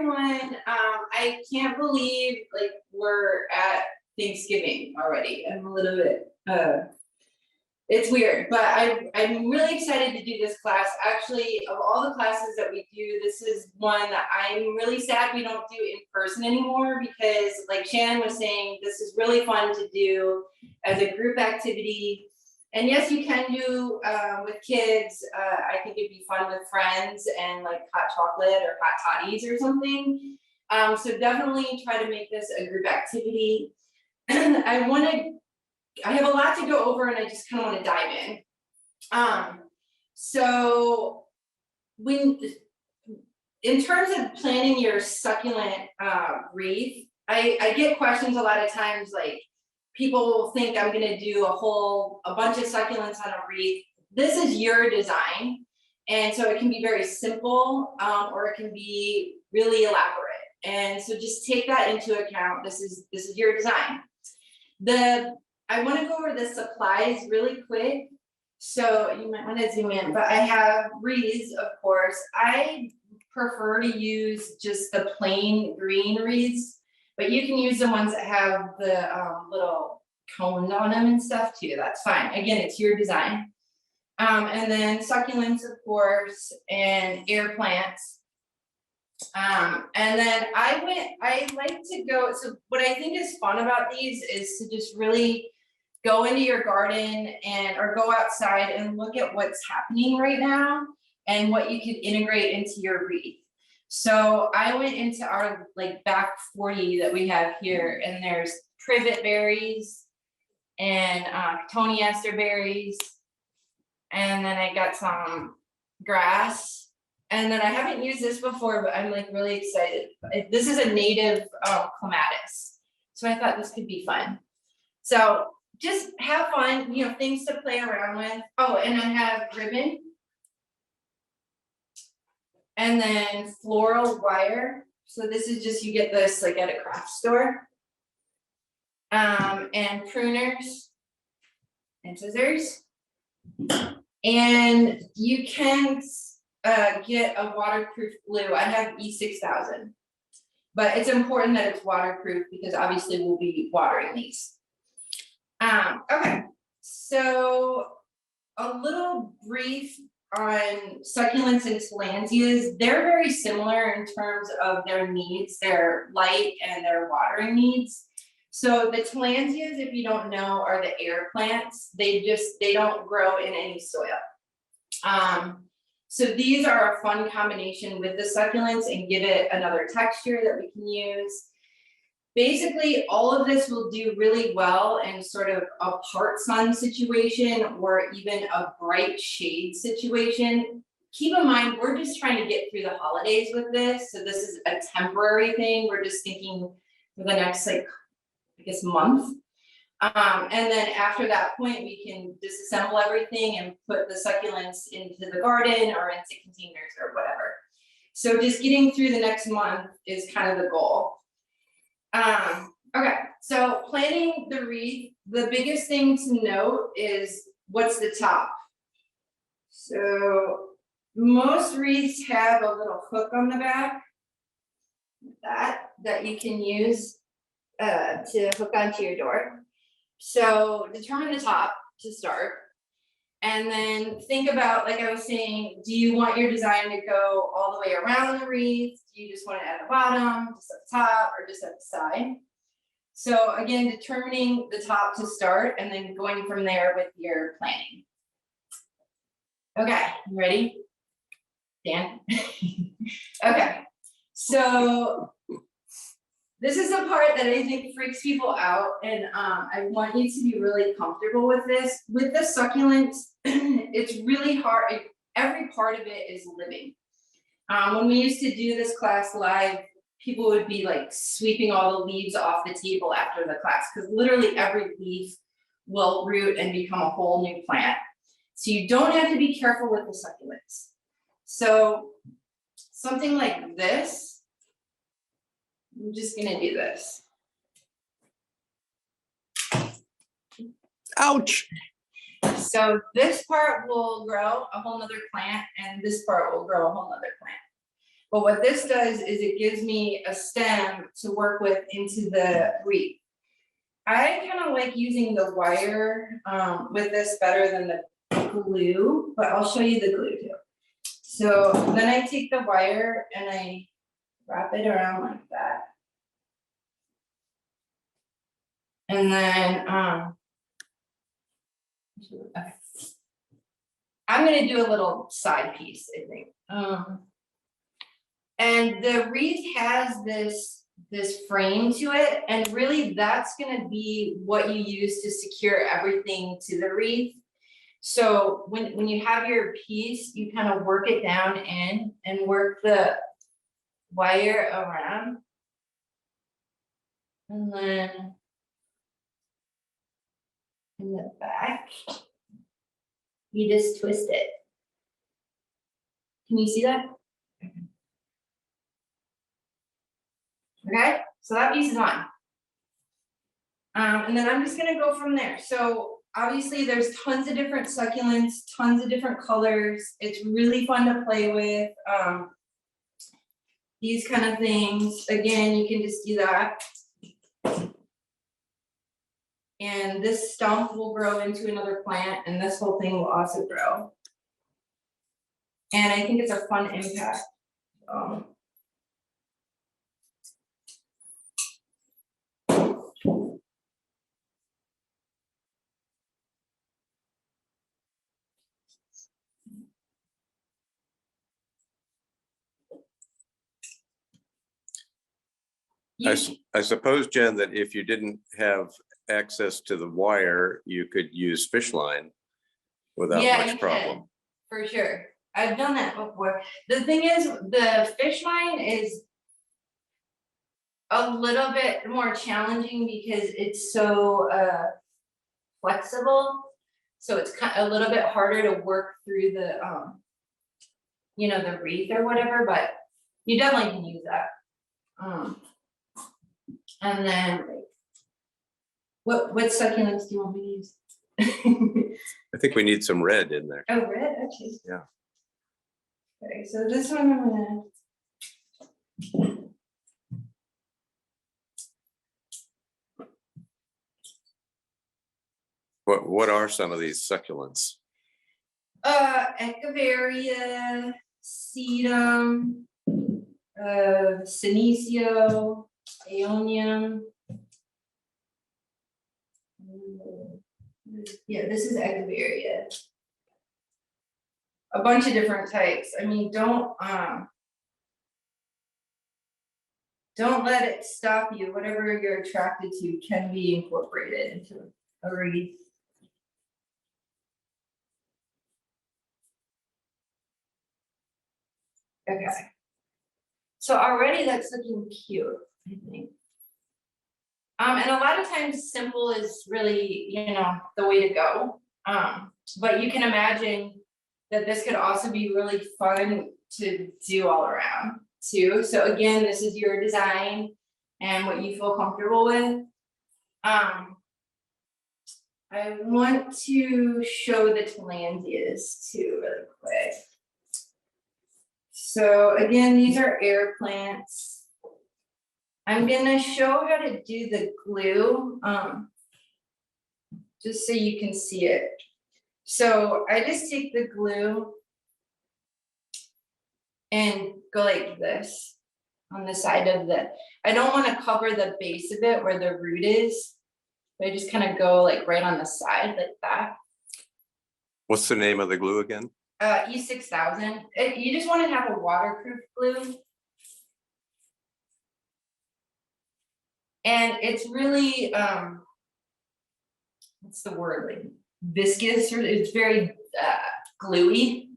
everyone. I can't believe like we're at Thanksgiving already. I'm a little bit it's weird, but I'm really excited to do this class. Actually, of all the classes that we do, this is one that I'm really sad we don't do in person anymore, because like Shannon was saying, this is really fun to do as a group activity. And yes, you can do with kids. I think it'd be fun with friends and like hot chocolate or hot toddies or something. So definitely try to make this a group activity. I have a lot to go over and I just kind of want to dive in. So in terms of planning your succulent wreath, I get questions a lot of times, like people think I'm going to do a bunch of succulents on a wreath. This is your design. And so it can be very simple or it can be really elaborate. And so just take that into account. This is your design. I want to go over the supplies really quick. So you might want to zoom in, but I have wreaths, of course. I prefer to use just the plain green wreaths, but you can use the ones that have the little cones on them and stuff too. That's fine. Again, it's your design. And then succulents, of course, and air plants. And then I like to go, so what I think is fun about these is to just really go into your garden or go outside and look at what's happening right now and what you can integrate into your wreath. So I went into our like back 40 that we have here, and there's privet berries and Tony Ester berries, and then I got some grass. And then I haven't used this before, but I'm like really excited. This is a native clematis. So I thought this could be fun. So just have fun, things to play around with. Oh, and I have ribbon. And then floral wire. So this is just, you get this like at a craft store. And pruners and scissors. And you can get a waterproof glue. I have E6000, but it's important that it's waterproof because obviously we'll be watering these. Okay, so a little brief on succulents and tillandsias. They're very similar in terms of their needs, their light and their watering needs. So the tillandsias, if you don't know, are the air plants. They don't grow in any soil. So these are a fun combination with the succulents and give it another texture that we can use. Basically, all of this will do really well in sort of a part sun situation or even a bright shade situation. Keep in mind, we're just trying to get through the holidays with this. So this is a temporary thing. We're just thinking for the next, month. And then after that point, we can disassemble everything and put the succulents into the garden or into containers or whatever. So just getting through the next month is kind of the goal. Okay, so planning the wreath, the biggest thing to note is what's the top. So most wreaths have a little hook on the back that you can use to hook onto your door. So determine the top to start, and then think about, like I was saying, do you want your design to go all the way around the wreath? Do you just want it at the bottom, just at the top, or just at the side? So again, determining the top to start and then going from there with your planning. Okay, you ready? Dan? Okay, so this is the part that I think freaks people out, and I want you to be really comfortable with this. With the succulents, it's really hard. Every part of it is living. When we used to do this class live, people would be like sweeping all the leaves off the table after the class, because literally every leaf will root and become a whole new plant. So you don't have to be careful with the succulents. So something like this, I'm just gonna do this. Ouch. So this part will grow a whole nother plant, and this part will grow a whole nother plant. But what this does is it gives me a stem to work with into the wreath. I kind of like using the wire with this better than the glue, but I'll show you the glue too. So then I take the wire and I wrap it around like that. And then, okay. I'm gonna do a little side piece, I think. And the wreath has this frame to it, and really that's gonna be what you use to secure everything to the wreath. So when you have your piece, you kind of work it down in and work the wire around. And then in the back, you just twist it. Can you see that? Okay, so that piece is on. And then I'm just gonna go from there. So obviously there's tons of different succulents, tons of different colors. It's really fun to play with. These kind of things, again, you can just do that. And this stump will grow into another plant, and this whole thing will also grow. And I think it's a fun impact. I suppose, Jen, that if you didn't have access to the wire, you could use fish line without much problem. For sure. I've done that before. The thing is, the fish line is a little bit more challenging because it's so flexible. So it's kind of a little bit harder to work through the the wreath or whatever, but you definitely can use that. And then what succulents do you want me to use? I think we need some red in there. Oh, red, okay. Yeah. Okay, so this one I'm gonna. What are some of these succulents? Echeveria, sedum, senecio, aeonium. Yeah, this is Echeveria. A bunch of different types. I mean, don't let it stop you. Whatever you're attracted to can be incorporated into a wreath. Okay. So already that's looking cute, I think. And a lot of times simple is really, the way to go. But you can imagine that this could also be really fun to do all around too. So again, this is your design and what you feel comfortable with. I want to show the Tillandsias too really quick. So again, these are air plants. I'm gonna show how to do the glue, just so you can see it. So I just take the glue and go like this on the side of I don't want to cover the base of it where the root is. I just kind of go like right on the side like that. What's the name of the glue again? E6000. You just want to have a waterproof glue. And it's really, what's the word, like viscous, or it's very gluey.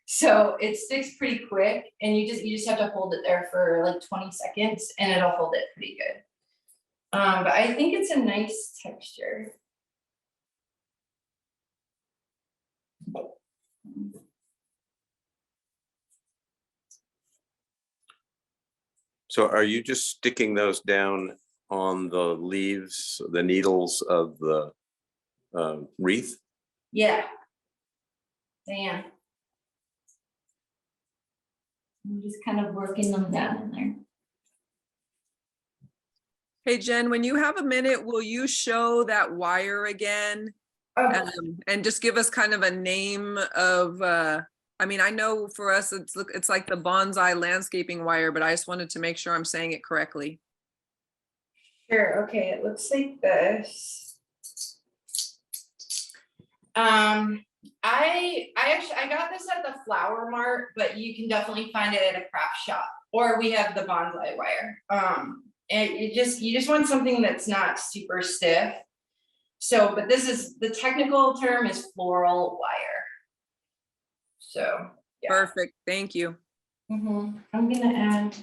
So it sticks pretty quick, and you just have to hold it there for like 20 seconds and it'll hold it pretty good. But I think it's a nice texture. So are you just sticking those down on the leaves, the needles of the wreath? Yeah, I am. I'm just kind of working them down in there. Hey, Jen, when you have a minute, will you show that wire again? Oh, And just give us kind of a name of, I mean, I know for us, it's like the bonsai landscaping wire, but I just wanted to make sure I'm saying it correctly. sure, okay, it looks like this. I got this at the Flower Mart, but you can definitely find it at a craft shop, or we have the bonsai wire. And you just want something that's not super stiff. So, but this is, the technical term is floral wire. So, yeah. Perfect, thank you. I'm gonna add.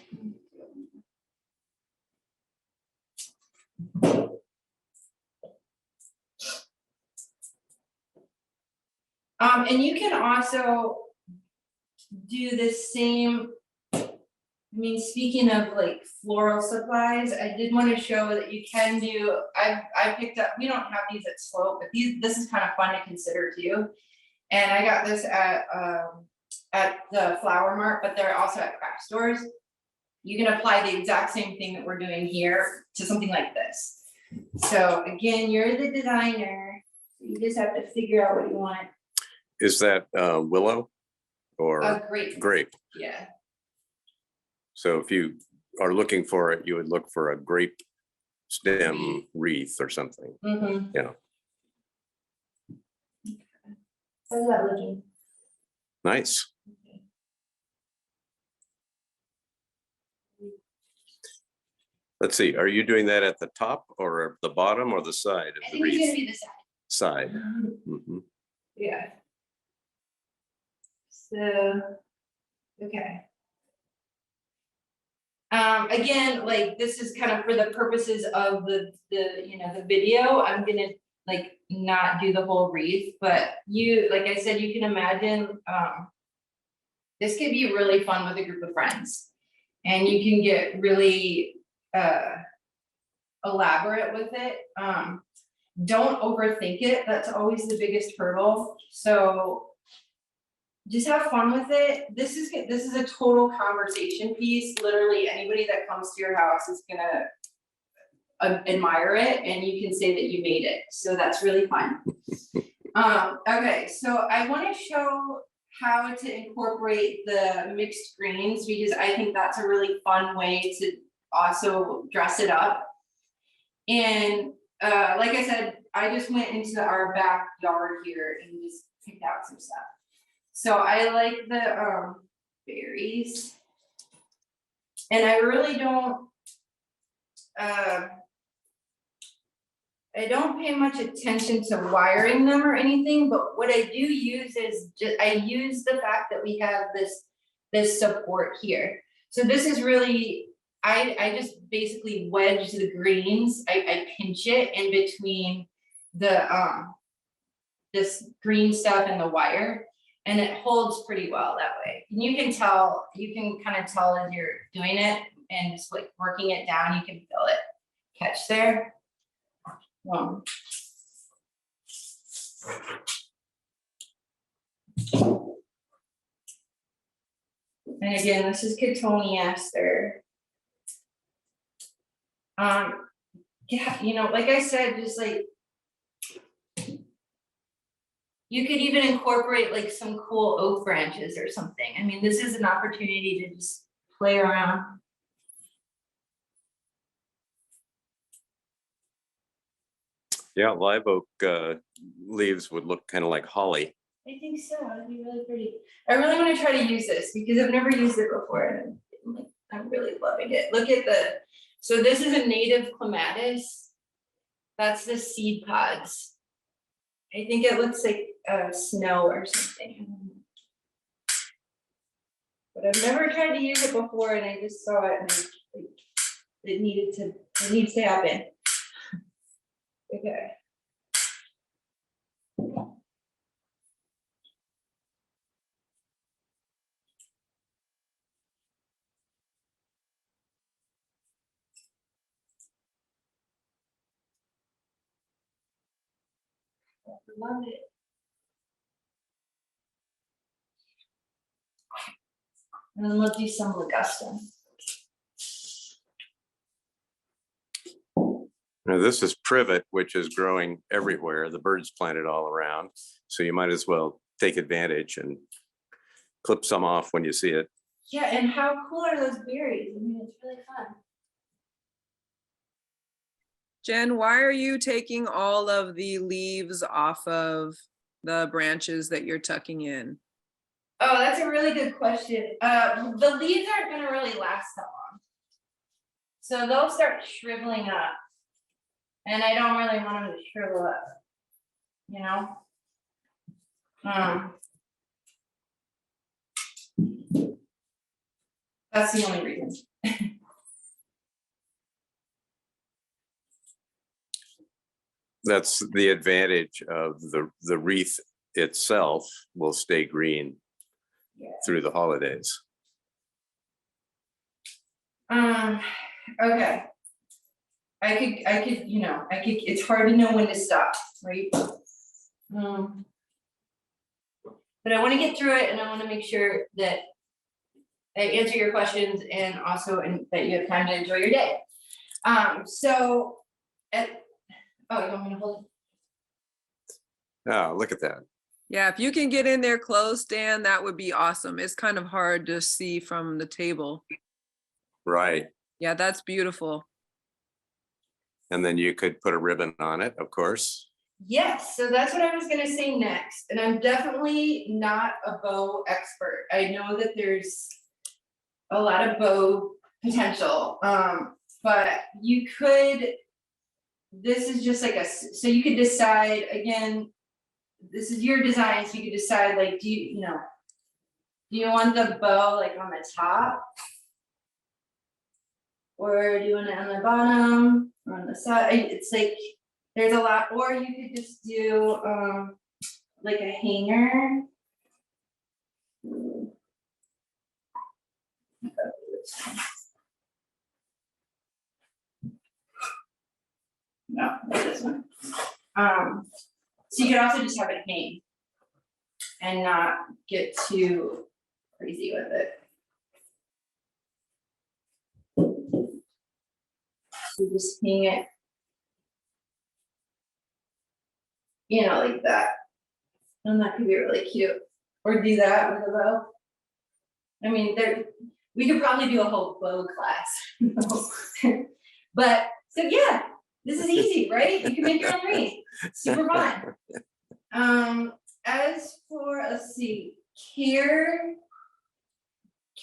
And you can also do the same. I mean, speaking of like floral supplies, I did want to show that you can do, I picked up, we don't have these at Slope, but this is kind of fun to consider too. And I got this at the Flower Mart, but they're also at craft stores. You can apply the exact same thing that we're doing here to something like this. So again, you're the designer, so you just have to figure out what you want. Is that willow or Great. grape? Yeah. So if you are looking for it, you would look for a grape stem wreath or something. Yeah. How's that looking? Nice. Let's see, are you doing that at the top or the bottom or the side I of the think it's gonna wreath? be the side. Side. Mhm. Yeah. So, okay. Again, like this is kind of for the purposes of the the video. I'm gonna like not do the whole wreath, but you, like I said, you can imagine this could be really fun with a group of friends, and you can get really elaborate with it. Don't overthink it. That's always the biggest hurdle. So just have fun with it. This is a total conversation piece. Literally anybody that comes to your house is gonna admire it, and you can say that you made it. So that's really fun. Okay, so I want to show how to incorporate the mixed greens, because I think that's a really fun way to also dress it up. And like I said, I just went into our backyard here and just picked out some stuff. So I like the berries, and I really don't I don't pay much attention to wiring them or anything, but what I do use is just, I use the fact that we have this support here. So this is really, I just basically wedge the greens, I pinch it in between the this green stuff and the wire, and it holds pretty well that way. And you can tell, you can kind of tell as you're doing it and just like working it down, you can feel it catch there. And again, this is Tillandsias. Yeah, you know, like I said, just like you could even incorporate like some cool oak branches or something. I mean, this is an opportunity to just play around. Yeah, live oak leaves would look kind of like holly. I think so, it'd be really pretty. I really want to try to use this because I've never used it before, and I'm really loving it. Look at the, so this is a native clematis. That's the seed pods. I think it looks like snow or something. But I've never tried to use it before, and I just saw it and it needs to happen. Okay. Love it. And then we'll do some ligustum. Now, this is privet, which is growing everywhere. The birds plant it all around. So you might as well take advantage and clip some off when you see it. Yeah, and how cool are those berries? I mean, it's really fun. Jen, why are you taking all of the leaves off of the branches that you're tucking in? Oh, that's a really good question. The leaves aren't gonna really last that long. So they'll start shriveling up. And I don't really want them to shrivel up, you know? That's the only reason. That's the advantage of the wreath itself will stay green through the holidays. Okay. I could, you know, it's hard to know when to stop, right? But I want to get through it, and I want to make sure that I answer your questions and also that you have time to enjoy your day. So oh, you want me to hold it? Oh, look at that. Yeah, if you can get in there close, Dan, that would be awesome. It's kind of hard to see from the table. Right. Yeah, that's beautiful. And then you could put a ribbon on it, of course. Yes, so that's what I was gonna say next, and I'm definitely not a bow expert. I know that there's a lot of bow potential, but you could, this is just like so you could decide, again, this is your design, so you could decide, like, do you want the bow like on the top? Or do you want it on the bottom or on the side? It's like, there's a lot, or you could just do like a hanger. No, not this one. So you could also just have it hang and not get too crazy with it. So just hang it, you know, like that. And that could be really cute. Or do that with a bow. I mean, we could probably do a whole bow class. But so yeah, this is easy, right? You can make your own wreath. Super fun. As for, let's see, care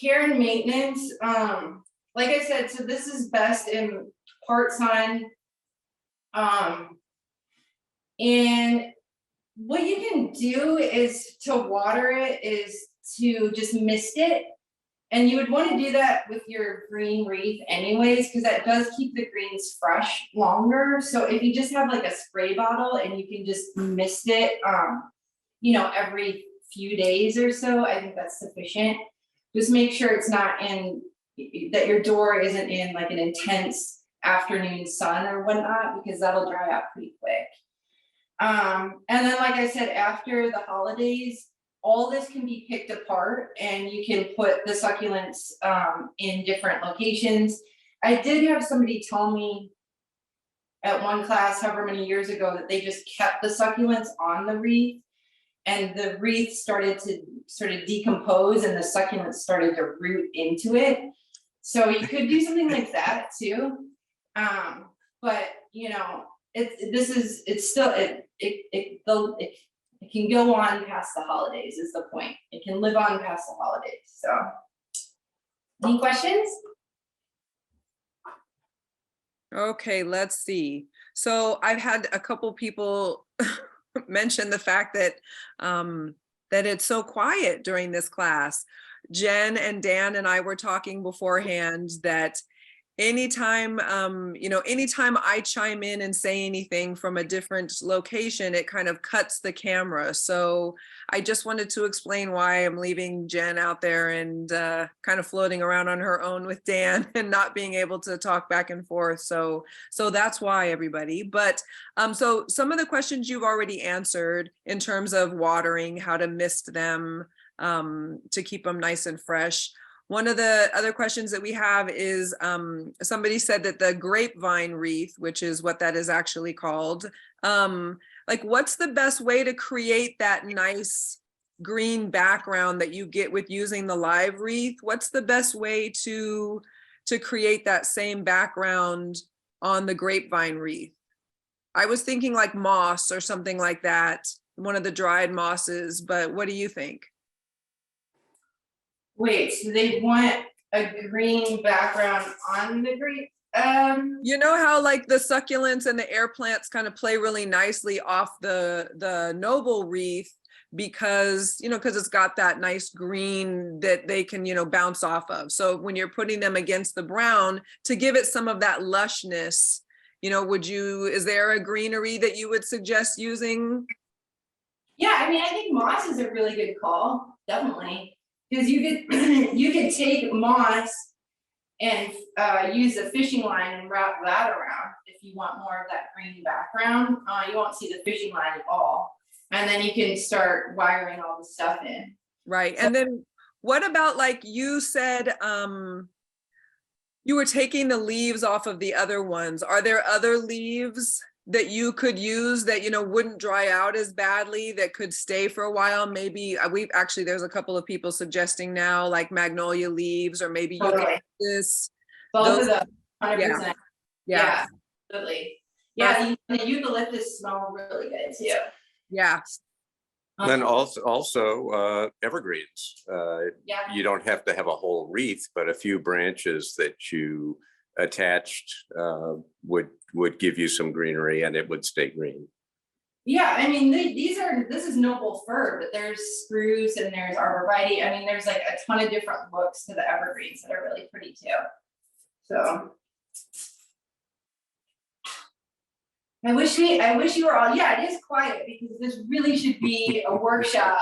and maintenance, like I said, so this is best in part sun. And what you can do is to water it is to just mist it. And you would want to do that with your green wreath anyways, because that does keep the greens fresh longer. So if you just have like a spray bottle and you can just mist it, you know, every few days or so, I think that's sufficient. Just make sure it's not in, that your door isn't in like an intense afternoon sun or whatnot, because that'll dry out pretty quick. And then, like I said, after the holidays, all this can be picked apart and you can put the succulents in different locations. I did have somebody tell me at one class however many years ago that they just kept the succulents on the wreath, and the wreath started to sort of decompose and the succulents started to root into it. So you could do something like that too. But you know, it can go on past the holidays is the point. It can live on past the holidays. So any questions? Okay, let's see. So I've had a couple people mention the fact that that it's so quiet during this class. Jen and Dan and I were talking beforehand that anytime, anytime I chime in and say anything from a different location, it kind of cuts the camera. So I just wanted to explain why I'm leaving Jen out there and kind of floating around on her own with Dan and not being able to talk back and forth. So that's why, everybody. But so some of the questions you've already answered in terms of watering, how to mist them to keep them nice and fresh. One of the other questions that we have is, somebody said that the grapevine wreath, which is what that is actually called, like what's the best way to create that nice green background that you get with using the live wreath? What's the best way to create that same background on the grapevine wreath? I was thinking like moss or something like that, one of the dried mosses, but what do you think? Wait, so they want a green background on the grape? You know how like the succulents and the air plants kind of play really nicely off the noble wreath because, you know, because it's got that nice green that they can, you know, bounce off of. So when you're putting them against the brown to give it some of that lushness, you know, is there a greenery that you would suggest using? Yeah, I mean, I think moss is a really good call, definitely. Because you could, you could take moss and use a fishing line and wrap that around if you want more of that green background. You won't see the fishing line at all. And then you can start wiring all the stuff in. Right. And then what about, like you said, you were taking the leaves off of the other ones. Are there other leaves that you could use that, you know, wouldn't dry out as badly, that could stay for a while? Maybe we've actually, there's a couple of people suggesting now like magnolia leaves or maybe Totally. eucalyptus. Both Those- of them, 100%. Yeah. Yeah, absolutely. Yeah, the eucalyptus smell really good too. Yeah. Then also evergreens. Yeah. You don't have to have a whole wreath, but a few branches that you attached would give you some greenery and it would stay green. Yeah, I mean, this is noble fir, but there's spruce and there's arborvitae. I mean, there's like a ton of different looks to the evergreens that are really pretty too. So I wish you were all, yeah, it is quiet because this really should be a workshop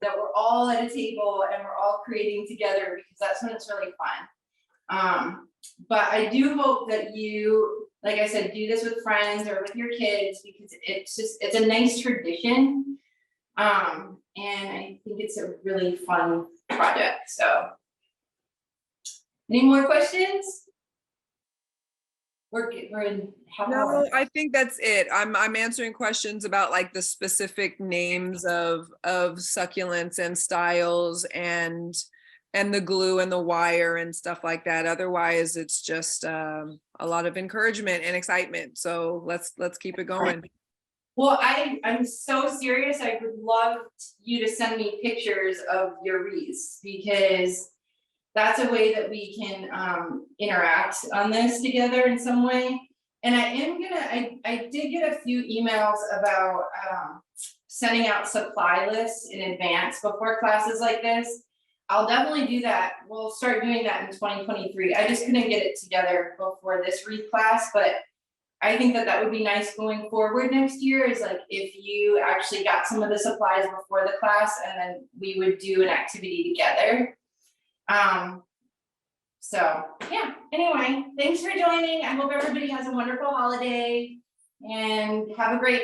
that we're all at a table and we're all creating together, because that's when it's really fun. But I do hope that you, like I said, do this with friends or with your kids, because it's a nice tradition. And I think it's a really fun project. So any more questions? We're in half hour. No, I think that's it. I'm answering questions about like the specific names of succulents and styles and the glue and the wire and stuff like that. Otherwise, it's just a lot of encouragement and excitement. So let's keep it going. Well, I'm so serious. I would love you to send me pictures of your wreaths, because that's a way that we can interact on this together in some way. And I did get a few emails about sending out supply lists in advance before classes like this. I'll definitely do that. We'll start doing that in 2023. I just couldn't get it together before this wreath class, but I think that would be nice going forward next year, is like if you actually got some of the supplies before the class and then we would do an activity together. So yeah, anyway, thanks for joining. I hope everybody has a wonderful holiday and have a great